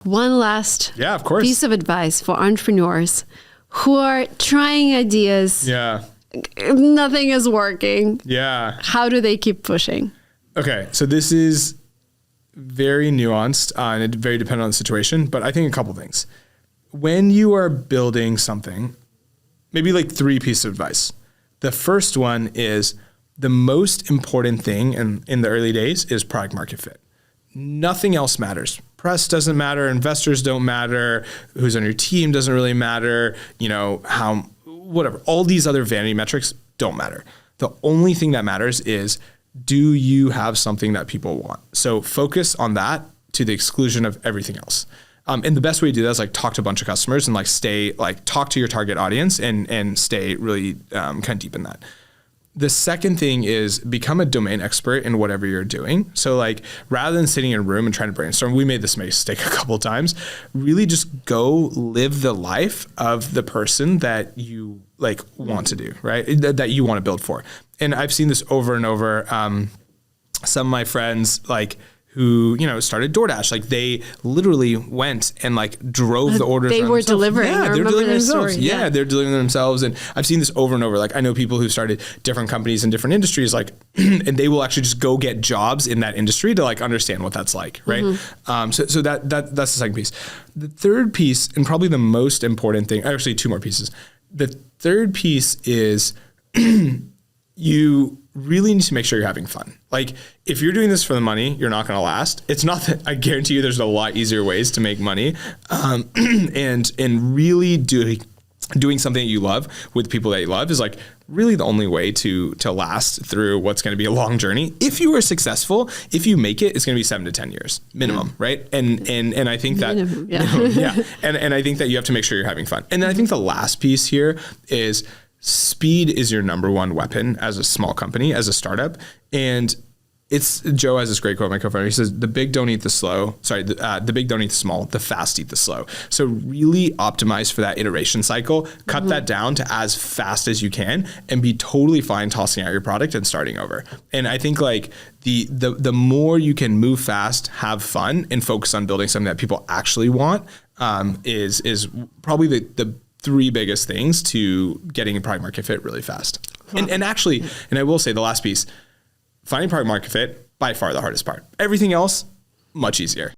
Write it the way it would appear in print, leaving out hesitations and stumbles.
One last of course. piece of advice for entrepreneurs who are trying ideas. Yeah. Nothing is working. Yeah. How do they keep pushing? Okay. So this is very nuanced and it very dependent on the situation, but I think a couple things. When you are building something, maybe like 3 pieces of advice. The first one is the most important thing in the early days is product market fit. Nothing else matters. Press doesn't matter. Investors don't matter. Who's on your team doesn't really matter. Whatever. All these other vanity metrics don't matter. The only thing that matters is, do you have something that people want? So focus on that to the exclusion of everything else. And the best way to do that is talk to a bunch of customers and talk to your target audience and stay really kind of deep in that. The second thing is become a domain expert in whatever you're doing. So rather than sitting in a room and trying to brainstorm, we made this mistake a couple of times, really just go live the life of the person that you want to do, right? That you want to build for. And I've seen this over and over. Some of my friends who, started DoorDash, they literally went and drove the orders. They were delivering. Yeah, they're delivering themselves. Story, yeah, they're delivering themselves. And I've seen this over and over. I know people who started different companies in different industries, and they will actually just go get jobs in that industry to understand what that's like, right? Mm-hmm. So that's the second piece. The third piece, and probably the most important thing, actually 2 more pieces. The third piece is you really need to make sure you're having fun. If you're doing this for the money, you're not going to last. It's not that I guarantee you there's a lot easier ways to make money. And really doing something that you love with people that you love is really the only way to last through what's going to be a long journey. If you are successful, if you make it, it's going to be 7 to 10 years minimum, right? And I think that And I think that you have to make sure you're having fun. And then I think the last piece here is speed is your number one weapon as a small company, as a startup. And Joe has this great quote, my co-founder. He says, the big don't eat the big don't eat the small, the fast eat the slow. So really optimize for that iteration cycle, cut that down to as fast as you can and be totally fine tossing out your product and starting over. And I think the more you can move fast, have fun and focus on building something that people actually want is probably the 3 biggest things to getting a product market fit really fast. And actually, and I will say the last piece, finding product market fit, by far the hardest part. Everything else, much easier.